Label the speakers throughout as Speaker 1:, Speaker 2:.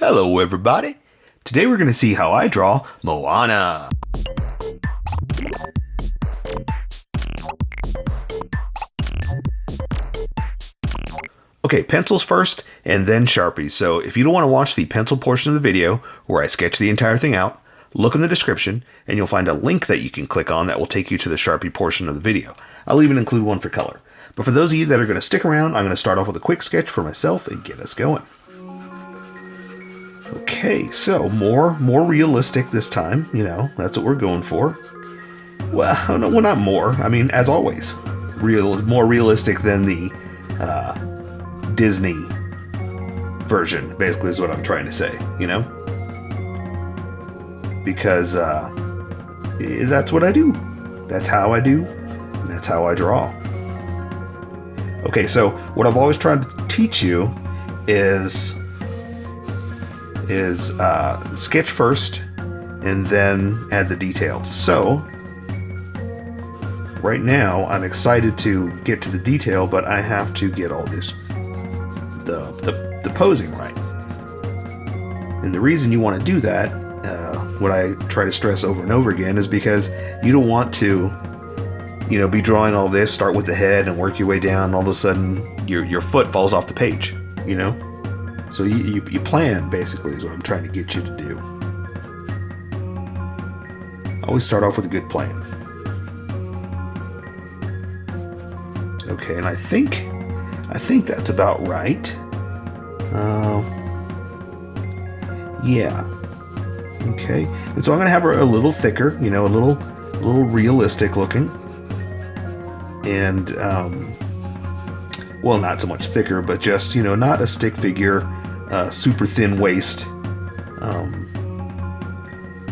Speaker 1: Hello everybody! Today we're going to see how I draw Moana. Okay, pencils first and then Sharpies. So if you don't want to watch the pencil portion of the video where I sketch the entire thing out, look in the description and you'll find a link that you can click on that will take you to the Sharpie portion of the video. I'll even include one for color. But for those of you that are going to stick around, I'm going to start off with a quick sketch for myself and get us going. Okay, so more realistic this time, you know, that's what we're going for. Well, no, not more. I mean, as always, more realistic than the Disney version, basically, is what I'm trying to say, you know? Because that's what I do. That's how I do. And that's how I draw. Okay, so what I've always tried to teach you is sketch first and then add the details. So right now I'm excited to get to the detail, but I have to get all this the posing right. And the reason you want to do that, what I try to stress over and over again, is because you don't want to, you know, be drawing all this, start with the head and work your way down, and all of a sudden your foot falls off the page, you know? So you plan, basically, is what I'm trying to get you to do. Always start off with a good plan. Okay, and I think that's about right. Yeah. Okay, and so I'm gonna have her a little thicker, you know, a little realistic looking, and well, not so much thicker, but just, you know, not a stick figure, super thin waist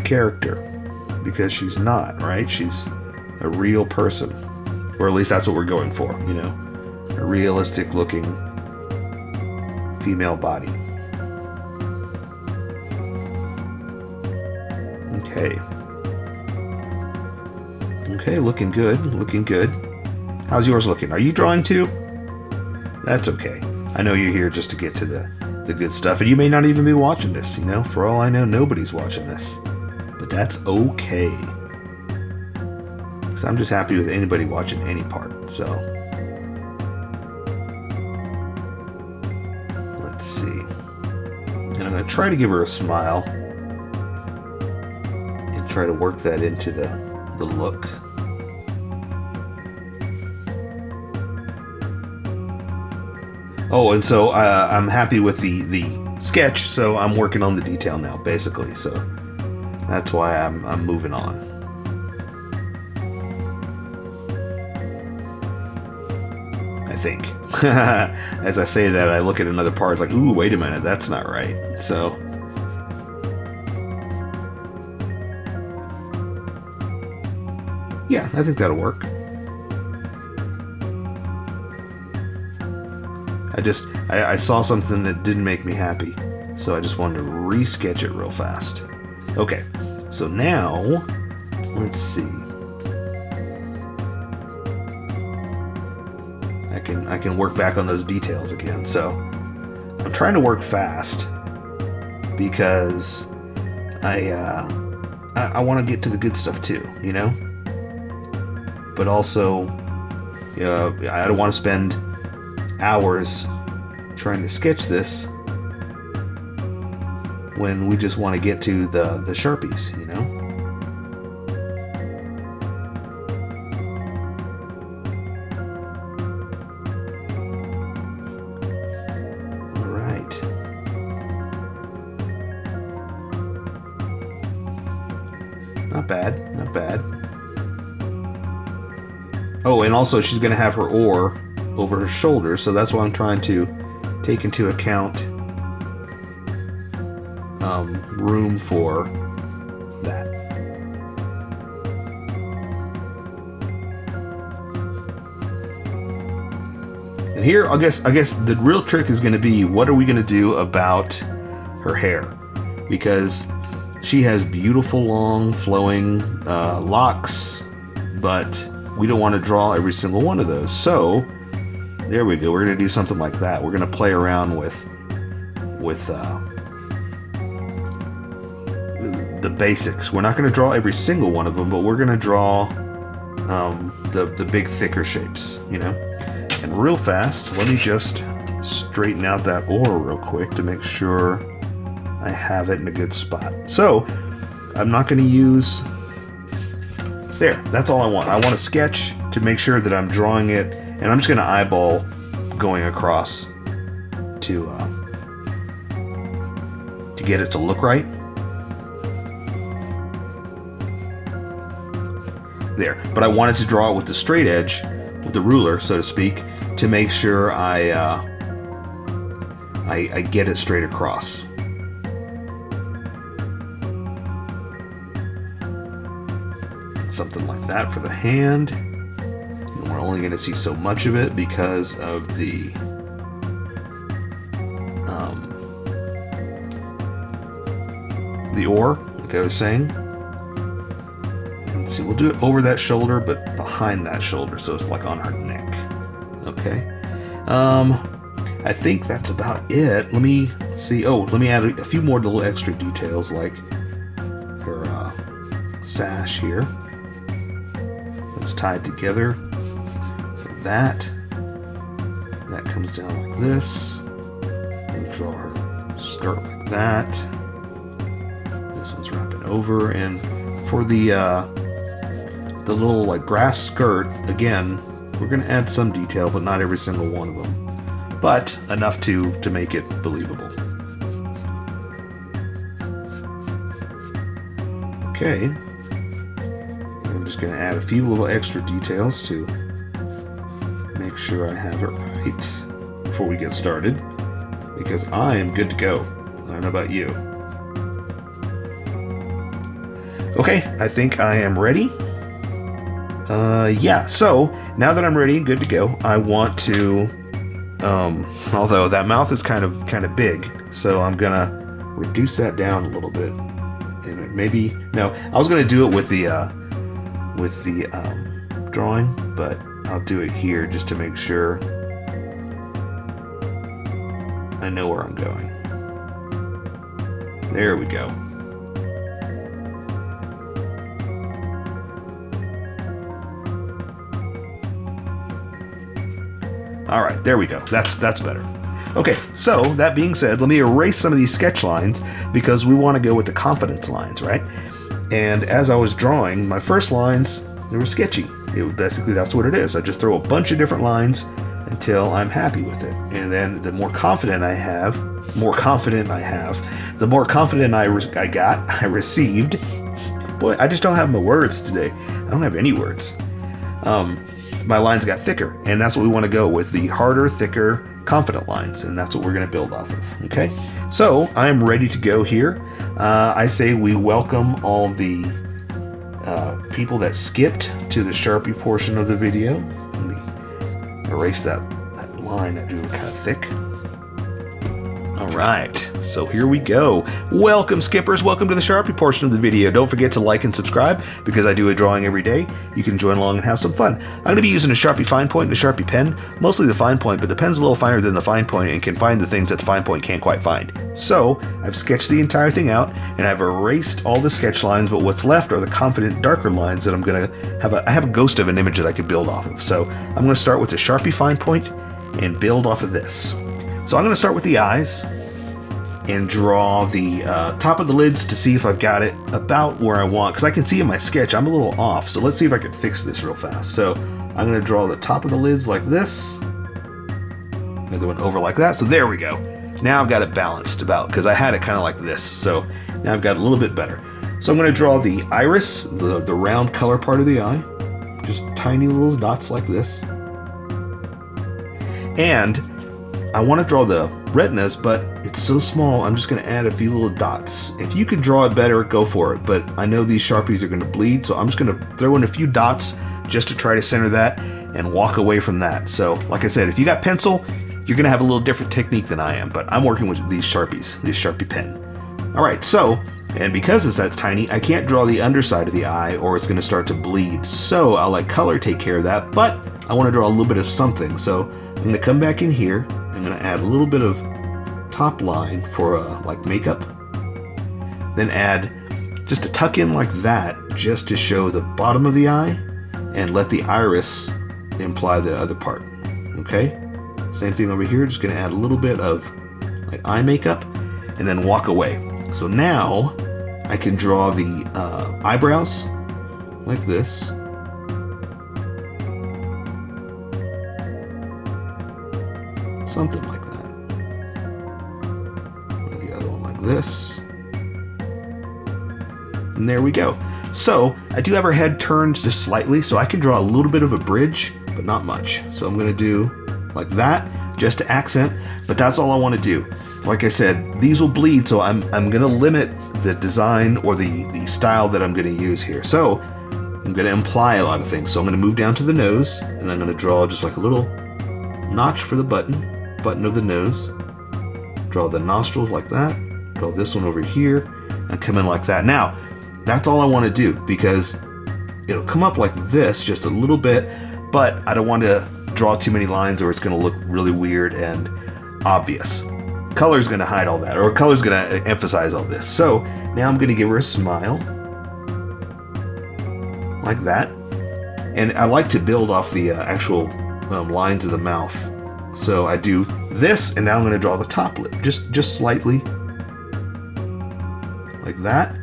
Speaker 1: character, because she's not, right? She's a real person, or at least that's what we're going for, you know, a realistic looking female body. Okay, looking good. How's yours looking? Are you drawing too? That's okay. I know you're here just to get to the good stuff, and you may not even be watching this, you know? For all I know, nobody's watching this. But that's okay. Because I'm just happy with anybody watching any part, so. Let's see. And I'm going to try to give her a smile. And try to work that into the look. Oh, and so I'm happy with the sketch, so I'm working on the detail now, basically. So that's why I'm moving on. I think. As I say that, I look at another part, like, ooh, wait a minute, that's not right. So yeah, I think that'll work. I saw something that didn't make me happy, so I just wanted to re-sketch it real fast. Okay, so now, let's see. I can work back on those details again. So I'm trying to work fast because I want to get to the good stuff too, you know? But also, I don't want to spend hours trying to sketch this when we just want to get to the Sharpies, you know? All right. Not bad, not bad. Oh, and also she's going to have her oar over her shoulder, so that's why I'm trying to take into account room for that. And here, I guess the real trick is going to be, what are we going to do about her hair? Because she has beautiful, long, flowing locks, but we don't want to draw every single one of those. So there we go. We're going to do something like that. We're going to play around with the basics. We're not going to draw every single one of them, but we're going to draw the big thicker shapes, you know. And real fast, let me just straighten out that oar real quick to make sure I have it in a good spot. So I'm not going to use, there, that's all I want. I want a sketch to make sure that I'm drawing it, and I'm just going to eyeball going across to get it to look right. There, but I wanted to draw it with the straight edge, with the ruler, so to speak, to make sure I get it straight across. Something like that for the hand. And we're only going to see so much of it because of the oar, like I was saying. And see, we'll do it over that shoulder, but behind that shoulder, so it's like on her neck. Okay. I think that's about it. Let me see. Oh, let me add a few more little extra details, like her sash here. It's tied together. That comes down like this. And draw her skirt like that. This one's wrapping over, and for the little like grass skirt, again, we're going to add some detail, but not every single one of them. But enough to make it believable. Okay. I'm just going to add a few little extra details to make sure I have it right before we get started, because I am good to go. I don't know about you. Okay, I think I am ready. Yeah, so now that I'm ready and good to go, I want to, although that mouth is kind of big, so I'm gonna reduce that down a little bit. And maybe, no, I was gonna do it with the drawing, but I'll do it here just to make sure I know where I'm going. There we go. All right, there we go. That's better. Okay, so that being said, let me erase some of these sketch lines because we want to go with the confidence lines, right? And as I was drawing, my first lines, they were sketchy. Basically, that's what it is. I just throw a bunch of different lines until I'm happy with it. And then the more confident I have, the more confident I received. Boy, I just don't have my words today. I don't have any words. My lines got thicker, and that's what we want to go with, the harder, thicker, confident lines, and that's what we're going to build off of. Okay, so I'm ready to go here. I say we welcome all the people that skipped to the Sharpie portion of the video. Let me erase that line that drew kind of thick. All right, so here we go. Welcome, skippers. Welcome to the Sharpie portion of the video. Don't forget to like and subscribe because I do a drawing every day. You can join along and have some fun. I'm going to be using a Sharpie fine point and a Sharpie pen, mostly the fine point, but the pen's a little finer than the fine point and can find the things that the fine point can't quite find. So I've sketched the entire thing out and I've erased all the sketch lines, but what's left are the confident darker lines that I'm going to have. I have a ghost of an image that I could build off of. So I'm going to start with the Sharpie fine point and build off of this. So I'm going to start with the eyes and draw the top of the lids to see if I've got it about where I want, because I can see in my sketch I'm a little off. So let's see if I can fix this real fast. So I'm going to draw the top of the lids like this, another one over like that. So there we go. Now I've got it balanced about, because I had it kind of like this. So now I've got it a little bit better. So I'm going to draw the iris, the round color part of the eye, just tiny little dots like this. And I want to draw the retinas, but it's so small, I'm just going to add a few little dots. If you could draw it better, go for it, but I know these Sharpies are going to bleed, so I'm just going to throw in a few dots just to try to center that and walk away from that. So, like I said, if you got pencil, you're going to have a little different technique than I am, but I'm working with these Sharpies, this Sharpie pen. All right, so, and because it's that tiny, I can't draw the underside of the eye or it's going to start to bleed, so I'll let color take care of that, but I want to draw a little bit of something, so I'm going to come back in here. I'm going to add a little bit of top line for like makeup, then add just to tuck in like that, just to show the bottom of the eye and let the iris imply the other part. Okay, same thing over here, just gonna add a little bit of like eye makeup and then walk away. So now I can draw the eyebrows like this. Something like that. Or the other one like this. And there we go. So I do have her head turned just slightly, so I can draw a little bit of a bridge, but not much. So I'm gonna do like that, just to accent, but that's all I wanna do. Like I said, these will bleed, so I'm gonna limit the design or the style that I'm gonna use here. So I'm gonna imply a lot of things. So I'm gonna move down to the nose, and I'm gonna draw just like a little notch for the button of the nose. Draw the nostrils like that. Draw this one over here, and come in like that. Now, that's all I want to do, because it'll come up like this just a little bit, but I don't want to draw too many lines or it's going to look really weird and obvious. Color's going to hide all that, or color's going to emphasize all this. So now I'm going to give her a smile like that, and I like to build off the actual lines of the mouth. So I do this, and now I'm going to draw the top lip just slightly like that,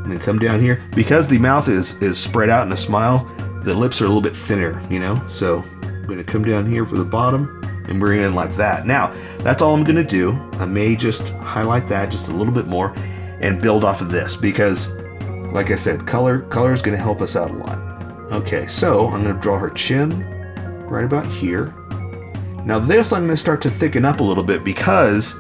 Speaker 1: and then come down here. Because the mouth is spread out in a smile, the lips are a little bit thinner, you know. So I'm going to come down here for the bottom and bring it in like that. Now that's all I'm going to do. I may just highlight that just a little bit more and build off of this, because like I said, color is going to help us out a lot. Okay, so I'm going to draw her chin right about here. Now this I'm going to start to thicken up a little bit, because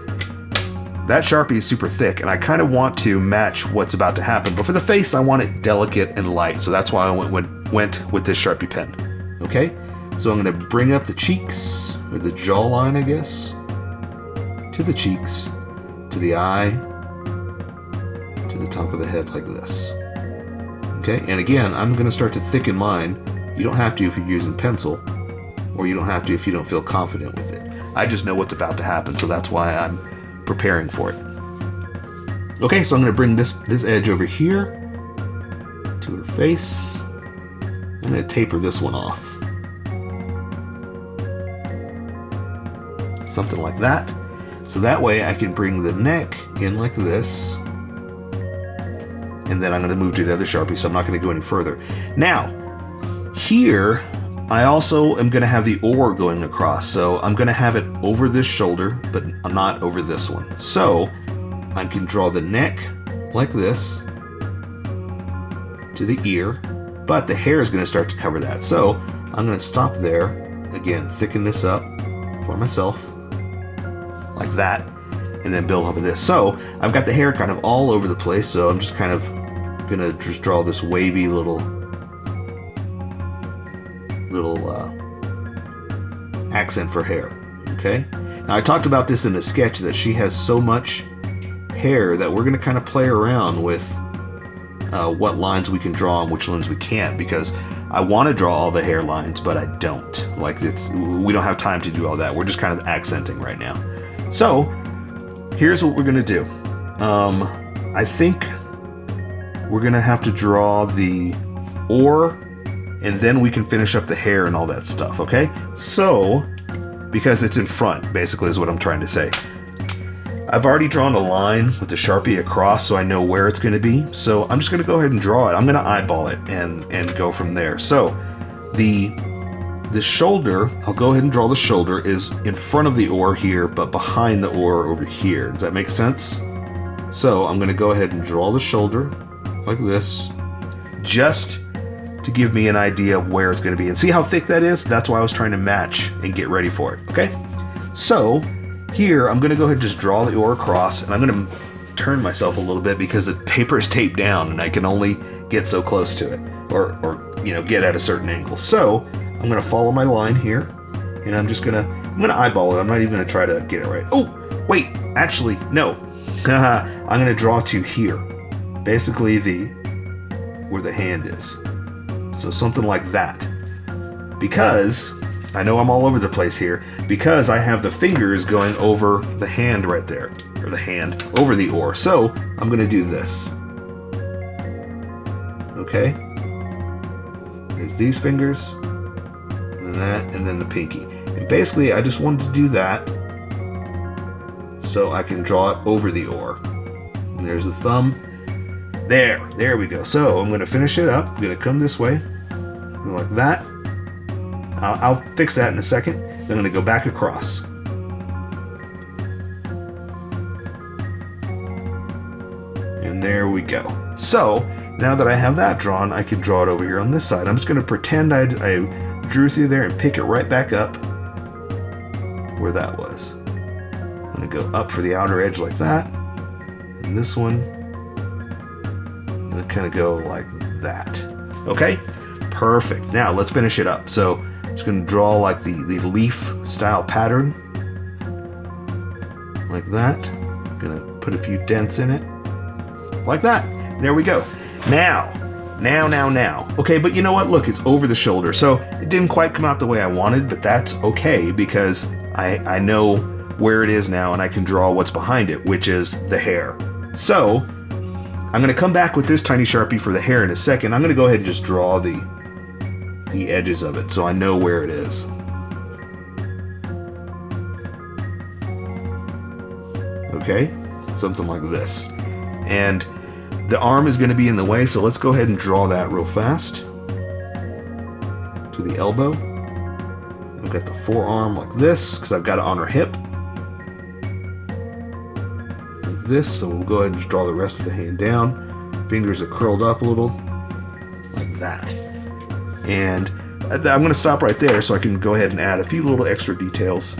Speaker 1: that Sharpie is super thick and I kind of want to match what's about to happen. But for the face, I want it delicate and light. So that's why I went with this Sharpie pen. Okay, so I'm going to bring up the cheeks, or the jawline, I guess, to the cheeks, to the eye, to the top of the head like this. Okay, and again, I'm going to start to thicken mine. You don't have to if you're using pencil, or you don't have to if you don't feel confident with it. I just know what's about to happen, so that's why I'm preparing for it. Okay, so I'm going to bring this edge over here to her face. I'm going to taper this one off. Something like that. So that way I can bring the neck in like this. And then I'm going to move to the other Sharpie, so I'm not going to go any further. Now, here, I also am going to have the oar going across, so I'm going to have it over this shoulder, but not over this one. So I can draw the neck like this to the ear, but the hair is going to start to cover that. So I'm going to stop there. Again, thicken this up for myself like that, and then build off of this. So I've got the hair kind of all over the place, so I'm just kind of going to just draw this wavy little accent for hair. Okay, now I talked about this in the sketch, that she has so much hair that we're going to kind of play around with what lines we can draw and which lines we can't, because I want to draw all the hair lines, but I don't. Like, we don't have time to do all that. We're just kind of accenting right now. So here's what we're going to do. I think we're going to have to draw the oar, and then we can finish up the hair and all that stuff, okay? So, because it's in front, basically is what I'm trying to say. I've already drawn a line with the Sharpie across, so I know where it's going to be. So I'm just going to go ahead and draw it. I'm going to eyeball it and go from there. So the shoulder, I'll go ahead and draw the shoulder, is in front of the oar here, but behind the oar over here. Does that make sense? So I'm going to go ahead and draw the shoulder like this, just to give me an idea of where it's going to be. And see how thick that is? That's why I was trying to match and get ready for it. Okay, so here I'm going to go ahead and just draw the oar across, and I'm going to turn myself a little bit because the paper is taped down and I can only get so close to it, or you know, get at a certain angle. So I'm going to follow my line here, and I'm going to eyeball it. I'm not even going to try to get it right. Oh, wait, actually, no. I'm going to draw to here, basically where the hand is. So something like that, because I know I'm all over the place here, because I have the fingers going over the hand right there, or the hand over the oar. So I'm going to do this. Okay. There's these fingers, and that, and then the pinky. And basically, I just wanted to do that so I can draw it over the oar. And there's the thumb. There we go. So I'm going to finish it up. I'm going to come this way, like that. I'll fix that in a second. Then I'm going to go back across. And there we go. So now that I have that drawn, I can draw it over here on this side. I'm just going to pretend I drew through there and pick it right back up where that was. I'm going to go up for the outer edge like that. And this one, I'm going to kind of go like that. Okay? Perfect. Now let's finish it up. So I'm just going to draw like the leaf style pattern. Like that. I'm going to put a few dents in it. Like that. There we go. Now. Okay, but you know what? Look, it's over the shoulder. So it didn't quite come out the way I wanted, but that's okay because I know where it is now and I can draw what's behind it, which is the hair. So I'm going to come back with this tiny Sharpie for the hair in a second. I'm going to go ahead and just draw the edges of it so I know where it is. Okay, something like this. And the arm is going to be in the way, so let's go ahead and draw that real fast. To the elbow. I've got the forearm like this, because I've got it on her hip. Like this, so we'll go ahead and just draw the rest of the hand down. Fingers are curled up a little. Like that. And I'm going to stop right there so I can go ahead and add a few little extra details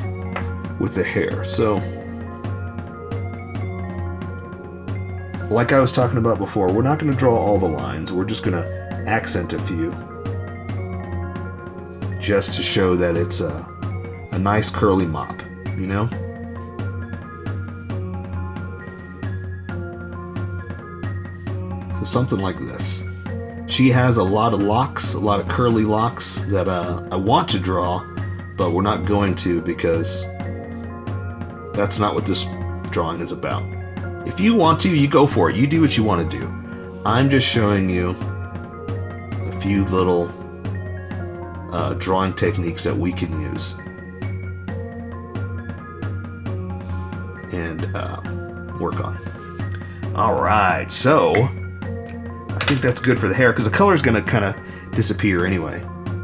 Speaker 1: with the hair. So, like I was talking about before, we're not going to draw all the lines. We're just going to accent a few just to show that it's a nice curly mop, you know? So something like this. She has a lot of locks, a lot of curly locks that I want to draw, but we're not going to because that's not what this drawing is about. If you want to, you go for it. You do what you want to do. I'm just showing you a few little drawing techniques that we can use and work on. All right, so I think that's good for the hair because the color is going to kind of disappear anyway.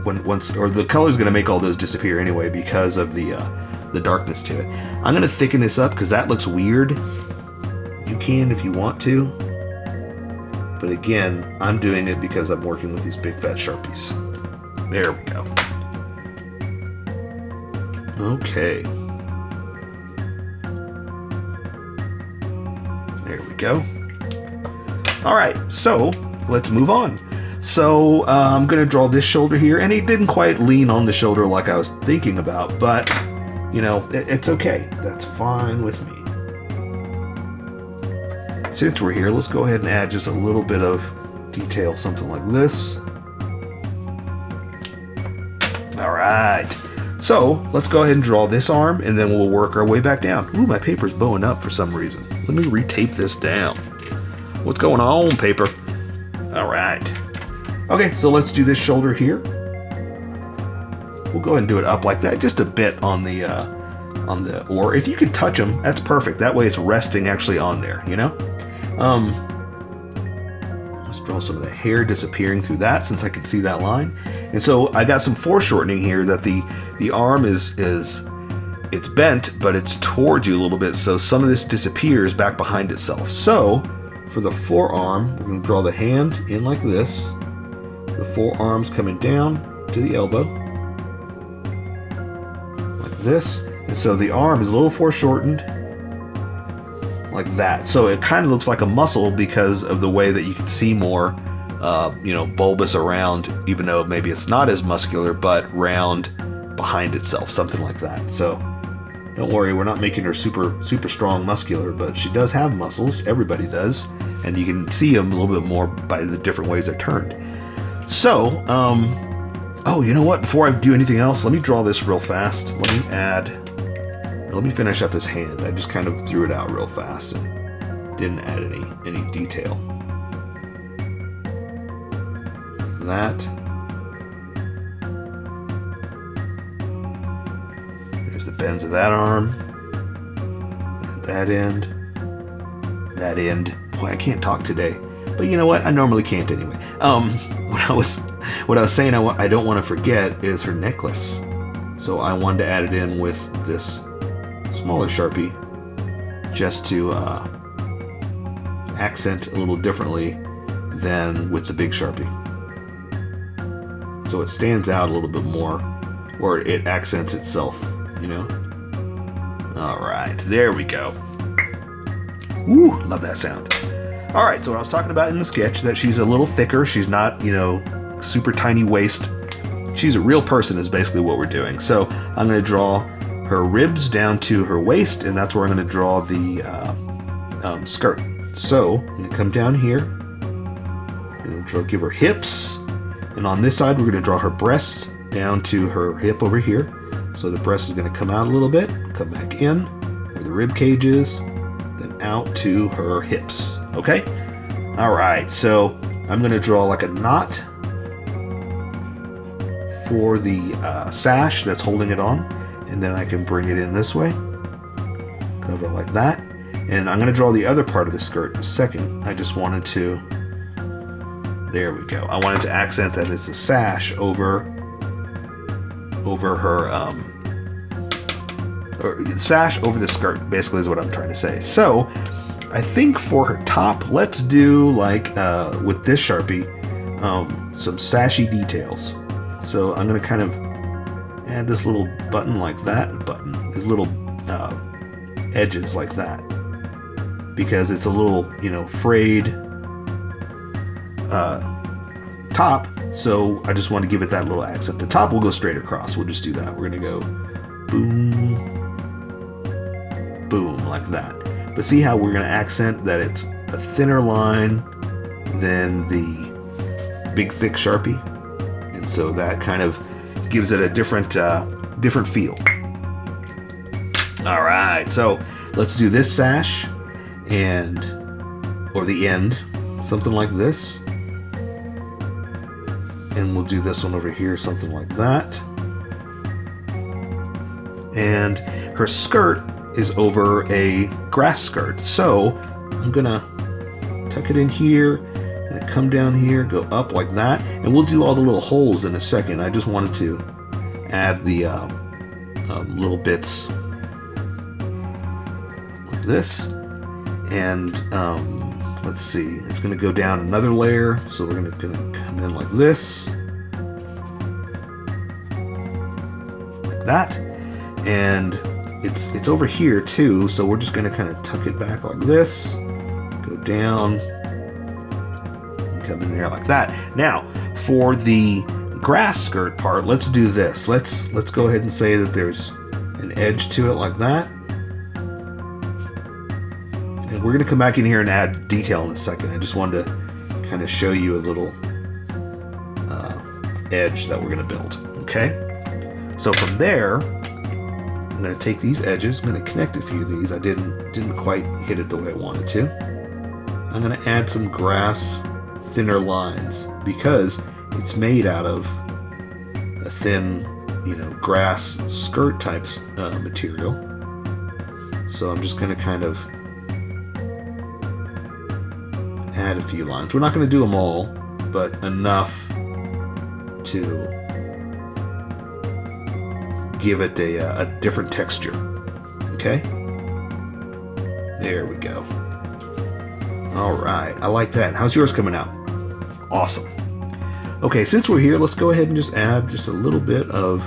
Speaker 1: The color is going to make all those disappear anyway because of the darkness to it. I'm going to thicken this up because that looks weird. You can if you want to, but again, I'm doing it because I'm working with these big fat Sharpies. There we go. Okay. There we go. All right, so let's move on. So I'm going to draw this shoulder here, and it didn't quite lean on the shoulder like I was thinking about, but you know, it's okay. That's fine with me. Since we're here, let's go ahead and add just a little bit of detail, something like this. All right. So let's go ahead and draw this arm, and then we'll work our way back down. Ooh, my paper's bowing up for some reason. Let me retape this down. What's going on, paper? All right. Okay, so let's do this shoulder here. We'll go ahead and do it up like that, just a bit on the oar. If you could touch them, that's perfect. That way it's resting actually on there, you know? Let's draw some of the hair disappearing through that since I can see that line. And so I got some foreshortening here that the arm is it's bent, but it's towards you a little bit, so some of this disappears back behind itself. So for the forearm, we're going to draw the hand in like this. The forearm's coming down to the elbow. Like this. And so the arm is a little foreshortened. Like that. So it kind of looks like a muscle because of the way that you can see more, bulbous around, even though maybe it's not as muscular, but round behind itself, something like that. So don't worry, we're not making her super strong muscular, but she does have muscles. Everybody does. And you can see them a little bit more by the different ways they're turned. So, oh, you know what? Before I do anything else, let me draw this real fast. Let me finish up this hand. I just kind of threw it out real fast and didn't add any detail. that. There's the bends of that arm. At that end. That end. Boy, I can't talk today. But you know what? I normally can't anyway. What I was saying I don't want to forget is her necklace. So I wanted to add it in with this smaller Sharpie just to accent a little differently than with the big Sharpie. So it stands out a little bit more, or it accents itself, you know? All right, there we go. Ooh, love that sound. All right, so what I was talking about in the sketch, that she's a little thicker. She's not, you know, super tiny waist. She's a real person is basically what we're doing. So I'm going to draw her ribs down to her waist, and that's where I'm going to draw the skirt. So I'm going to come down here, and give her hips, and on this side we're going to draw her breasts down to her hip over here. So the breast is going to come out a little bit, come back in where the rib cage is, then out to her hips. Okay? All right, so I'm going to draw like a knot for the sash that's holding it on, and then I can bring it in this way, cover it like that, and I'm going to draw the other part of the skirt in a second. I just wanted to, there we go. I wanted to accent that it's a sash over her, or sash over the skirt, basically is what I'm trying to say. So I think for her top, let's do like with this Sharpie, some sashy details. So I'm going to kind of add this little button like that, these little edges like that, because it's a little, you know, frayed top. So I just want to give it that little accent. The top will go straight across. We'll just do that. We're going to go boom, boom, like that. But see how we're going to accent that it's a thinner line than the big thick Sharpie? And so that kind of gives it a different feel. All right, so let's do this sash or the end, something like this. And we'll do this one over here, something like that. And her skirt is over a grass skirt. So I'm gonna tuck it in here and come down here, go up like that. And we'll do all the little holes in a second. I just wanted to add the little bits like this. And let's see, it's gonna go down another layer. So we're gonna come in like this, like that. And it's over here too, so we're just going to kind of tuck it back like this, go down, and come in there like that. Now, for the grass skirt part, let's do this. Let's go ahead and say that there's an edge to it like that. And we're going to come back in here and add detail in a second. I just wanted to kind of show you a little edge that we're going to build. Okay? So from there, I'm going to take these edges, I'm going to connect a few of these. I didn't quite hit it the way I wanted to. I'm going to add some grass thinner lines because it's made out of a thin, you know, grass skirt type material. So I'm just going to kind of add a few lines. We're not going to do them all, but enough to give it a different texture. Okay? There we go. All right, I like that. How's yours coming out? Awesome. Okay, since we're here, let's go ahead and just add just a little bit of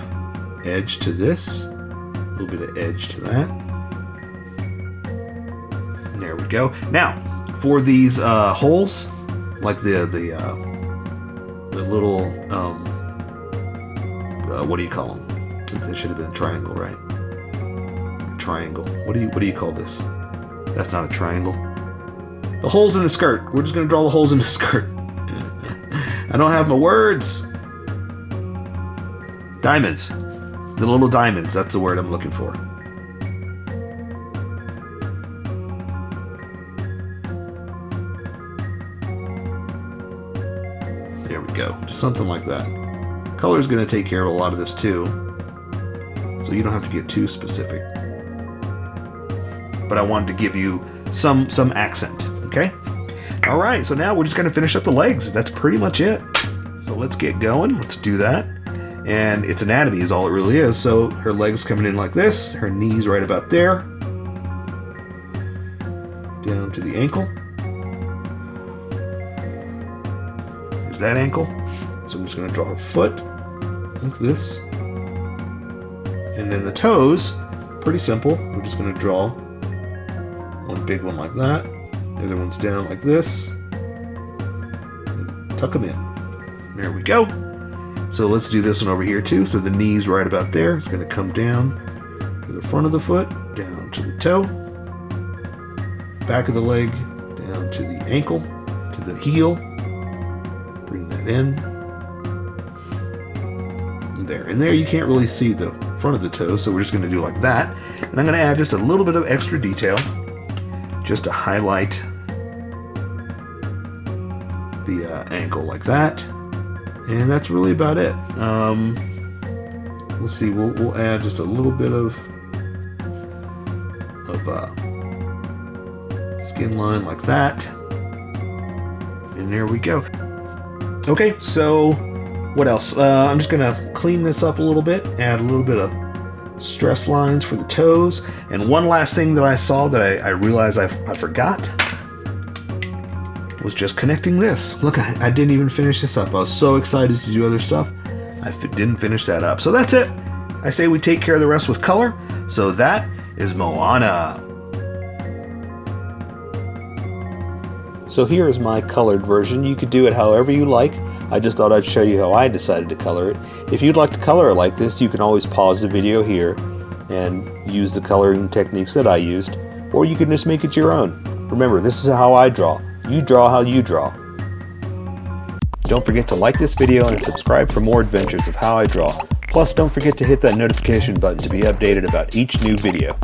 Speaker 1: edge to this, a little bit of edge to that. And there we go. Now, for these holes, like the little what do you call them? That should have been a triangle, right? Triangle. What do you call this? That's not a triangle. The holes in the skirt. We're just gonna draw the holes in the skirt. I don't have my words. Diamonds. The little diamonds. That's the word I'm looking for. There we go, just something like that. Color is going to take care of a lot of this too, so you don't have to get too specific. But I wanted to give you some accent, okay? All right, so now we're just going to finish up the legs. That's pretty much it. So let's get going. Let's do that. And its anatomy is all it really is. So her legs coming in like this, her knees right about there, down to the ankle. There's that ankle. So I'm just going to draw her foot like this. And then the toes, pretty simple. We're just going to draw one big one like that. The other one's down like this. And tuck them in. There we go. So let's do this one over here too. So the knee's right about there. It's going to come down to the front of the foot, down to the toe, back of the leg, down to the ankle, to the heel. Bring that in. And there. And there you can't really see the front of the toe, so we're just going to do like that. And I'm going to add just a little bit of extra detail just to highlight the ankle like that. And that's really about it. Let's see, we'll add just a little bit of skin line like that. And there we go. Okay, so what else? I'm just gonna clean this up a little bit, add a little bit of stress lines for the toes. And one last thing that I saw that I realized I forgot was just connecting this. Look, I didn't even finish this up. I was so excited to do other stuff. I didn't finish that up. So that's it. I say we take care of the rest with color. So that is Moana. So here is my colored version. You could do it however you like. I just thought I'd show you how I decided to color it. If you'd like to color it like this, you can always pause the video here and use the coloring techniques that I used, or you can just make it your own. Remember, this is how I draw. You draw how you draw. Don't forget to like this video and subscribe for more adventures of how I draw. Plus, don't forget to hit that notification button to be updated about each new video.